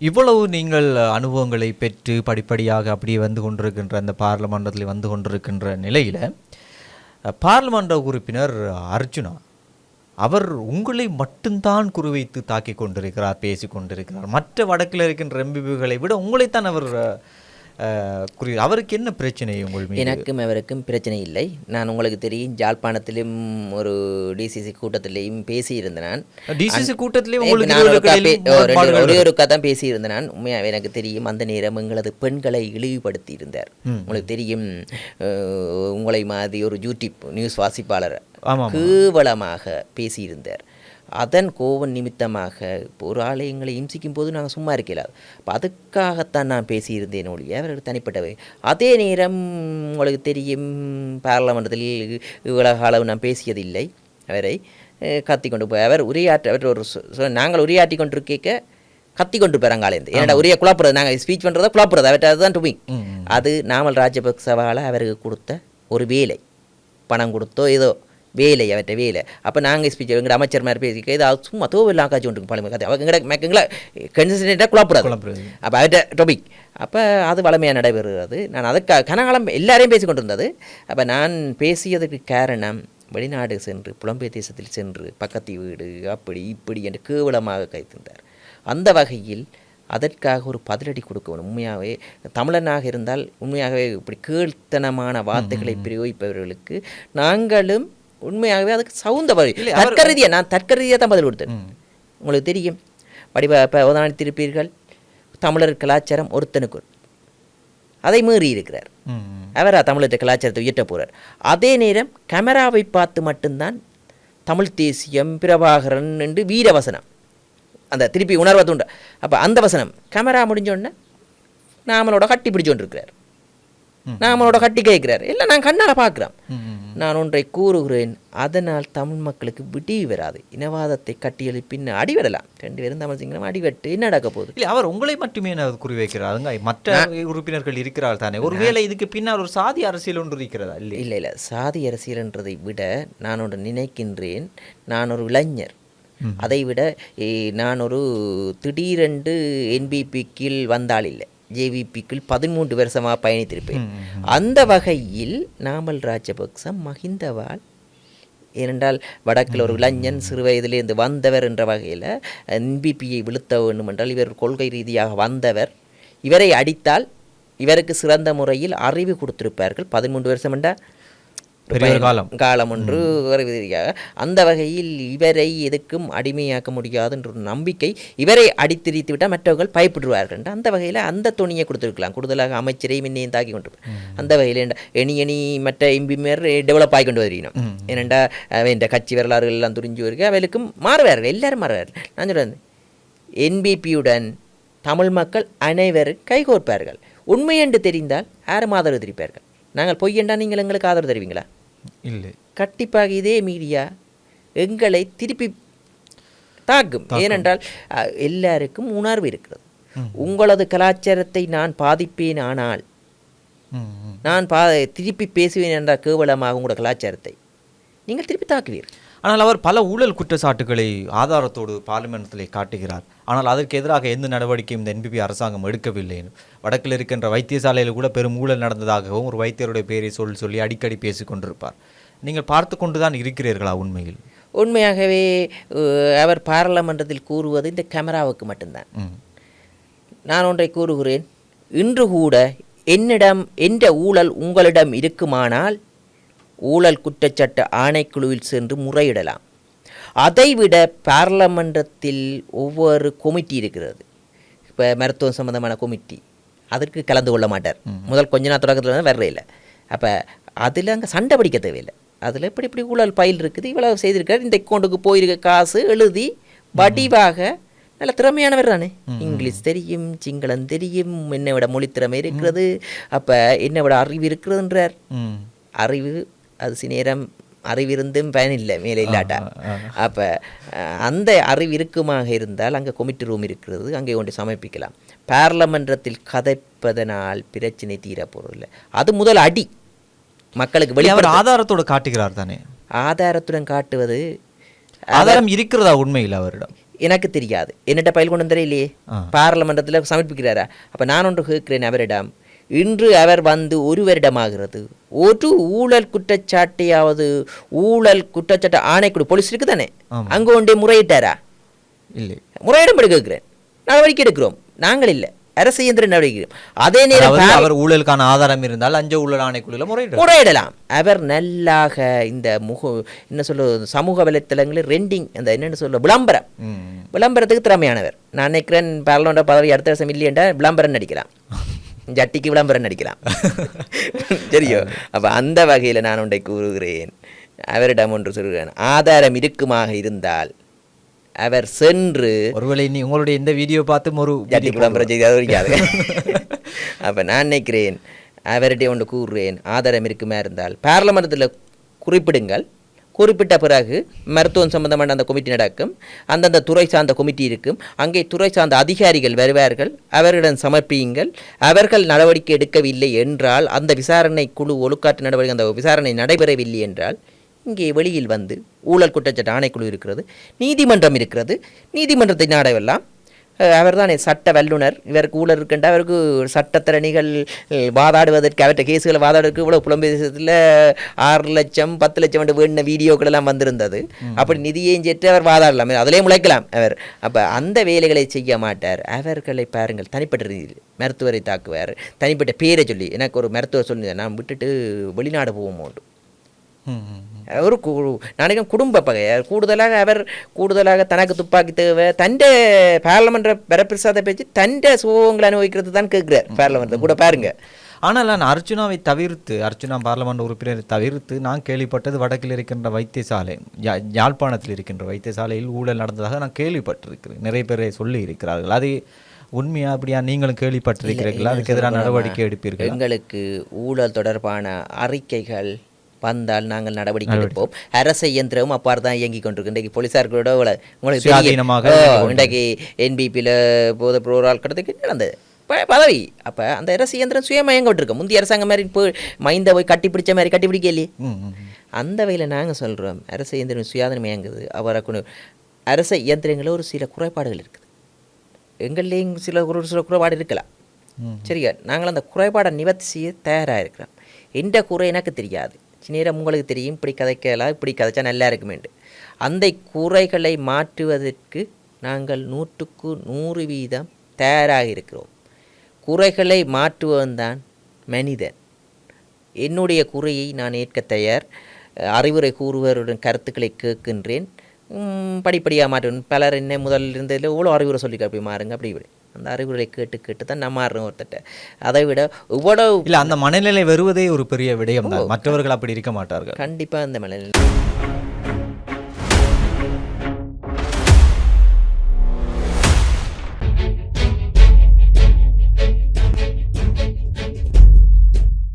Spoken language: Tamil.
இவ்வளவு நீங்கள் அனுபவங்களை பெற்று படிப்படியாக அப்படியே வந்து கொண்டிருக்கின்ற அந்த பாராளுமன்றத்தில் வந்து கொண்டிருக்கின்ற நிலையில் பாராளுமன்ற உறுப்பினர் அர்ஜுனா அவர் உங்களை மட்டும்தான் குறிவைத்து தாக்கி கொண்டிருக்கிறார், பேசி கொண்டிருக்கிறார். மற்ற வடக்கில் இருக்கின்ற எம்பிபிகளை விட உங்களைத்தான் அவர் அவருக்கு என்ன பிரச்சனை? உங்கள் எனக்கும் அவருக்கும் பிரச்சனை இல்லை. நான் உங்களுக்கு தெரியும், ஜாழ்ப்பாணத்திலும் ஒரு டிசிசி கூட்டத்திலையும் பேசியிருந்தேன். நான் டிசிசி கூட்டத்திலேயும் ஒரே ஒரு கதை பேசியிருந்தேன். நான் உண்மையாக எனக்கு தெரியும், அந்த நேரம் எங்களது பெண்களை இழிவுபடுத்தி இருந்தார். உங்களுக்கு தெரியும், உங்களை மாதிரி ஒரு யூடியூப் நியூஸ் வாசிப்பாளர் கேவலமாக பேசியிருந்தார். அதன் கோவம் நிமித்தமாக ஒரு ஆளை எங்களை இம்சிக்கும் போது நாங்கள் சும்மா இருக்கலாது. அப்போ அதுக்காகத்தான் நான் பேசியிருந்தேன் ஒழிய அவருக்கு தனிப்பட்டவை. அதே நேரம் உங்களுக்கு தெரியும், பாராளுமன்றத்தில் இவ்வளவு அளவு நான் பேசியதில்லை. அவரை கத்தி கொண்டு போய் அவர் அவர் ஒரு நாங்கள் உரையாற்றி கொண்டிருக்க கத்தி கொண்டு போகிறாங்காலேருந்து. ஏன்னா உரையை குழப்புறது, நாங்கள் ஸ்பீச் பண்ணுறதை குழப்புறது அவர்கிட்ட. அதுதான் டுபிங். அது நாமல் ராஜபக்சவால் அவருக்கு கொடுத்த ஒரு வேலை, பணம் கொடுத்தோ ஏதோ வேலை, அவற்றை வேலை. அப்போ நாங்கள் ஸ்பீச் எங்கள் அமைச்சர் மாதிரி பேசிக்க இது சும்மா தோவெல்லாம் காய்ச்சி கொண்டு பழமை கதை அவங்க எங்களை கன்சிஸ்டண்ட்டாக குழப்புறாது. அப்போ அவற்றை டாபிக் அப்போ அது வளமையாக நடைபெறுகிறது. நான் அதுக்காக கனகாலம் எல்லாரையும் பேசி கொண்டு இருந்தது. அப்போ நான் பேசியதுக்கு காரணம், வெளிநாடு சென்று புலம்பெயர் தேசத்தில் சென்று பக்கத்து வீடு அப்படி இப்படி என்று கேவலமாக கைத்திருந்தார். அந்த வகையில் அதற்காக ஒரு பதிலடி கொடுக்கணும். உண்மையாகவே தமிழனாக இருந்தால் உண்மையாகவே இப்படி கீழ்த்தனமான வார்த்தைகளை பிரயோகிப்பவர்களுக்கு நாங்களும் உண்மையாகவே அதுக்கு சவுந்த பதில் தற்கருதியாக நான் தற்கருதியாக தான் பதில் கொடுத்தேன். உங்களுக்கு தெரியும், இப்போ உதாரணத்திருப்பீர்கள், தமிழர் கலாச்சாரம் ஒருத்தனுக்கு அதை மீறி இருக்கிறார். அவரா தமிழர் கலாச்சாரத்தை உயர்த்த போகிறார். அதே நேரம் கேமராவை பார்த்து மட்டும்தான் தமிழ் தேசியம் பிரபாகரன் என்று வீரவசனம் அந்த திருப்பி உணர்வை தூண்ட. அப்போ அந்த வசனம் கேமரா முடிஞ்சோடனே நாமளோட கட்டி பிடிச்சோன்னு இருக்கிறார், நாமளோட கட்டி கேட்கிறார். இல்லை நான் கண்ணால் பார்க்குறேன். நான் ஒன்றை கூறுகிறேன், அதனால் தமிழ் மக்களுக்கு விடிவு வராது. இனவாதத்தை கட்டி எழுப்பின்னு அடிவிடலாம். 2 பேரும் தமிழ் சிங்களம் அடிவெட்டு என்ன நடக்க போகுது? இல்லை, அவர் உங்களை மட்டுமே குறிவைக்கிறாருங்க. மற்ற உறுப்பினர்கள் இருக்கிறார் தானே. ஒருவேளை இதுக்கு பின்னால் ஒரு சாதி அரசியல் ஒன்று இருக்கிறதா? இல்லை இல்லை இல்லை, சாதி அரசியல்ன்றதை விட நான் ஒன்று நினைக்கின்றேன், நான் ஒரு இளைஞர். அதை விட நான் ஒரு திடீரென்று என்பிபி கீழ் வந்தால் இல்லை, ஜேவிபிக்குள் 13 வருஷமாக பயணித்திருப்பேன். அந்த வகையில் நாமல் ராஜபக்ச மஹிந்தவால், ஏனென்றால் வடக்கில் ஒரு இளைஞன் சிறு வயதிலிருந்து வந்தவர் என்ற வகையில் என்பிபியை வீழ்த்த வேண்டும் என்றால் இவர் கொள்கை ரீதியாக வந்தவர். இவரை அடித்தால் இவருக்கு சிறந்த முறையில் அறிவு கொடுத்திருப்பார்கள். 13 வருஷம் என்றால் காலம் ஒன்று. அந்த வகையில் இவரை எதுக்கும் அடிமையாக்க முடியாது என்ற ஒரு நம்பிக்கை, இவரை அடித்திரித்து விட்டால் மற்றவர்கள் பயப்படுவார்கள். அந்த வகையில் அந்த துணியை கொடுத்துருக்கலாம். கூடுதலாக அமைச்சரையும் இன்னையும் தாக்கி கொண்டு அந்த வகையில் எணி மற்ற எம்பிமார் டெவலப் ஆகி கொண்டு வருகிறோம். ஏனெண்டா இந்த கட்சி வரலாறுகள் எல்லாம் துரிஞ்சு வருக அவளுக்கும் மாறுவார்கள், எல்லாரும் மாறுவார்கள். நான் சொல்கிறேன், என்பிபியுடன் தமிழ் மக்கள் அனைவரும் கைகோர்ப்பார்கள். உண்மை என்று தெரிந்தால் யாரும் ஆதரவு தெரிவிப்பார்கள். நாங்கள் பொய்யண்டா நீங்கள் எங்களுக்கு ஆதரவு தருவீங்களா? இல்லை. கண்டிப்பாக இதே மீடியா எங்களை திருப்பி தாக்கும். ஏனென்றால் எல்லாருக்கும் உணர்வு இருக்கிறது. உங்களது கலாச்சாரத்தை நான் பாதிப்பேன், ஆனால் நான் திருப்பி பேசுவேன் என்ற கேவலமாக உங்களோட கலாச்சாரத்தை நீங்கள் திருப்பி தாக்குவீர்கள். ஆனால் அவர் பல ஊழல் குற்றச்சாட்டுகளை ஆதாரத்தோடு பார்லிமெண்ட்டிலே காட்டுகிறார். ஆனால் அதற்கு எதிராக எந்த நடவடிக்கையும் இந்த என்பிபி அரசாங்கம் எடுக்கவில்லை. வடக்கில் இருக்கின்ற வைத்தியசாலையில் கூட பெரும் ஊழல் நடந்ததாகவும் ஒரு வைத்தியருடைய பேரை சொல்லி அடிக்கடி பேசி கொண்டிருப்பார். நீங்கள் பார்த்து கொண்டுதான் இருக்கிறீர்களா? உண்மையில் உண்மையாகவே அவர் பாராளுமன்றத்தில் கூறுவது இந்த கேமராவுக்கு மட்டும்தான். நான் ஒன்றை கூறுகிறேன், இன்று கூட என்னிடம் என்ற ஊழல் உங்களிடம் இருக்குமானால் ஊழல் குற்றச்சாட்டு ஆணைக்குழுவில் சென்று முறையிடலாம். அதைவிட பாராளுமன்றத்தில் ஒவ்வொரு கொமிட்டி இருக்கிறது. இப்போ மருத்துவம் சம்பந்தமான கொமிட்டி, அதற்கு கலந்து கொள்ள மாட்டார். முதல் கொஞ்ச நாள் தொடக்கத்தில் வர்ற இல்லை. அப்போ அதில் அங்கே சண்டை பிடிக்க தேவையில்லை. அதில் இப்படி ஊழல் பயில் இருக்குது, இவ்வளவு செய்திருக்காரு, இந்த அக்கௌண்ட்டுக்கு போயிருக்க காசு எழுதி வடிவாக நல்ல திறமையானவர் தானே. இங்கிலீஷ் தெரியும், சிங்களம் தெரியும், என்னை விட மொழி திறமை இருக்கிறது, அப்போ என்னை விட அறிவு இருக்கிறதுன்றார். அறிவு அது சிநேரம் அறிவிருந்தும் பயனில்லை மேலே இல்லாட்டா. அப்போ அந்த அறிவு இருக்குமாக இருந்தால் அங்கே கொமிட்டி ரூம் இருக்கிறது, அங்கே கொண்டு சமர்ப்பிக்கலாம். பாராளுமன்றத்தில் கதைப்பதனால் பிரச்சனை தீரப்போறதில்லை. அது முதல் அடி மக்களுக்கு வெளியே ஆதாரத்தோடு காட்டுகிறார் தானே. ஆதாரத்துடன் காட்டுவது ஆதாரம் இருக்கிறதா உண்மையில் அவரிடம்? எனக்கு தெரியாது, என்னட்ட பயில் கொண்டு வந்தரே இல்லையே, பார்லமெண்டத்தில் சமர்ப்பிக்கிறாரா? அப்போ நான் ஒன்று கேட்கிறேன் அவரிடம், இன்று அவர் வந்து ஒரு வருடமாகிறது, ஒரு ஊழல் குற்றச்சாட்டையாவது ஊழல் குற்றச்சாட்டு ஆணைக்குழு போலீஸ் இருக்கு தானே, அங்கே ஒன்றே முறையிட்டாரா? இல்லை. முறையிடம் கேட்கிறேன், நடவடிக்கை எடுக்கிறோம் நாங்கள், இல்லை அரசு இயந்திர நடவடிக்கை. அதே நேரம் அவர் ஊழலுக்கான ஆதாரம் இருந்தால் லஞ்ச ஊழல் ஆணைக்குழுல முறையிடலாம். அவர் நல்லாக இந்த என்ன சொல்ல சமூக வலைத்தளங்களில் ரெண்டிங் அந்த என்னென்னு சொல்ல விளம்பரத்துக்கு திறமையானவர். நான் நினைக்கிறேன் பார்லமெண்ட் பதவி அடுத்த வருஷம் இல்லையென்றா விளம்பரம் நடிக்கலாம், ஜட்டிக்கு விளம்பரம் நடிக்கலாம். சரியோ? அப்போ அந்த வகையில் நான் ஒன்றை கூறுகிறேன், அவரிடம் ஒன்று சொல்கிறேன், ஆதாரம் இருக்குமாக இருந்தால் அவர் சென்று, ஒருவேளை நீ உங்களுடைய இந்த வீடியோ பார்த்து ஒரு ஜட்டி விளம்பரம் செய்யாது. அப்போ நான் நினைக்கிறேன் அவர்கிட்ட ஒன்று கூறுறேன், ஆதாரம் இருக்குமா இருந்தால் பார்லமெண்டத்தில் குறிப்பிடுங்கள், குறிப்பிட்ட பிறகு மருத்துவம் சம்பந்தமான அந்த கமிட்டி நடக்கும், அந்தந்த துறை சார்ந்த கமிட்டி இருக்கும், அங்கே துறை சார்ந்த அதிகாரிகள் வருவார்கள், அவர்களிடம் சமர்ப்பியுங்கள். அவர்கள் நடவடிக்கை எடுக்கவில்லை என்றால், அந்த விசாரணை குழு ஒழுக்காற்று நடவடிக்கை அந்த விசாரணை நடைபெறவில்லை என்றால், இங்கே வெளியில் வந்து ஊழல் குற்றச்சாட்டு ஆணைக்குழு இருக்கிறது, நீதிமன்றம் இருக்கிறது, நீதிமன்றத்தை நாடவெல்லாம். அவர் தான் சட்ட வல்லுனர், இவருக்கு ஊழல் இருக்கின்ற அவருக்கு சட்டத்திறனிகள் வாதாடுவதற்கு, அவற்றை கேஸுகளை வாதாடுவதற்கு இவ்வளோ புலம்பெயத்தில் 6 லட்சம் 10 லட்சம் என்று வேண்டின வீடியோக்கள் எல்லாம் வந்திருந்தது. அப்படி நிதியையும் சேர்த்து அவர் வாதாடலாம், அதிலே முளைக்கலாம் அவர். அப்போ அந்த வேலைகளை செய்ய மாட்டார். அவர்களை பாருங்கள், தனிப்பட்ட ரீதியில் மருத்துவரை தாக்குவார், தனிப்பட்ட பேரை சொல்லி. எனக்கு ஒரு மருத்துவர் சொல்லி நான் விட்டுட்டு வெளிநாடு போவோமோண்டு ஒரு நாளைக்கு குடும்ப பகையர். கூடுதலாக தனக்கு துப்பாக்கி தேவை, தண்டை பார்லமெண்ட் வரப்பிரசாத பேச்சு தண்டை சுகங்களை அனுபவிக்கிறது தான் கேட்கிறார் பார்லமெண்ட் கூட பாருங்க. ஆனால் நான் அர்ச்சுனா பார்லமெண்ட் உறுப்பினரை தவிர்த்து நான் கேள்விப்பட்டது வடக்கில் இருக்கின்ற வைத்தியசாலை, யாழ்ப்பாணத்தில் இருக்கின்ற வைத்தியசாலையில் ஊழல் நடந்ததாக நான் கேள்விப்பட்டிருக்கிறேன். நிறைய பேரை சொல்லி இருக்கிறார்கள். அது உண்மையா? அப்படியா? நீங்களும் கேள்விப்பட்டிருக்கிறீர்களா? அதுக்கு எதிரான நடவடிக்கை எடுப்பீர்கள்? எங்களுக்கு ஊழல் தொடர்பான அறிக்கைகள் வந்தால் நாங்கள் நடவடிக்கை எடுப்போம். அரசு இயந்திரமும் அப்பாறு தான் இயங்கி கொண்டிருக்கு. இன்றைக்கு போலீஸார்களோட உங்களுக்கு இன்றைக்கு என்பிபியில் போத புரோரால் கடத்துக்கு நடந்தது பதவி. அப்போ அந்த அரசு இயந்திரம் சுயமயங்கப்பட்டிருக்கு. முந்தைய அரசாங்கம் மாதிரி இப்போ மைந்த போய் கட்டிப்பிடிச்ச மாதிரி கட்டிப்பிடிக்கலையே. அந்த வகையில் நாங்கள் சொல்கிறோம், அரசு இயந்திரம் சுயாதனம் இயங்குது. அவரை அரசு இயந்திரங்களில் ஒரு சில குறைபாடுகள் இருக்குது, எங்கள்லேயும் சில குறைபாடு இருக்கலாம். சரியா? நாங்கள் அந்த குறைபாடை நிவர்த்தி செய்ய தயாராக இருக்கிறோம். எந்த குறை எனக்கு தெரியாது, நேரம் உங்களுக்கு தெரியும், இப்படி கதைக்கலாம், இப்படி கதைச்சா நல்லா இருக்குமேண்டு. அந்த குறைகளை மாற்றுவதற்கு நாங்கள் 100க்கு 100% தயாராக இருக்கிறோம். குறைகளை மாற்றுவன் தான் மனிதன். என்னுடைய குறையை நான் ஏற்க தயார். அறிவுரை கூறுவருடன் கருத்துக்களை கேட்கின்றேன். படிப்படியாக மாற்றுவேன். பலர் என்ன முதல்ல இருந்ததில் இவ்வளோ அறிவுரை சொல்லி போய் மாறுங்க, அப்படி இப்படி அந்த அறிவுரை கேட்டு தான் நான் மாறுறோம் ஒருத்தட்ட. அதை விட இவ்வளோ இல்லை, அந்த மனநிலை வருவதே ஒரு பெரிய விடயம் தான். மற்றவர்கள் அப்படி இருக்க மாட்டார்கள். கண்டிப்பாக அந்த மனநிலை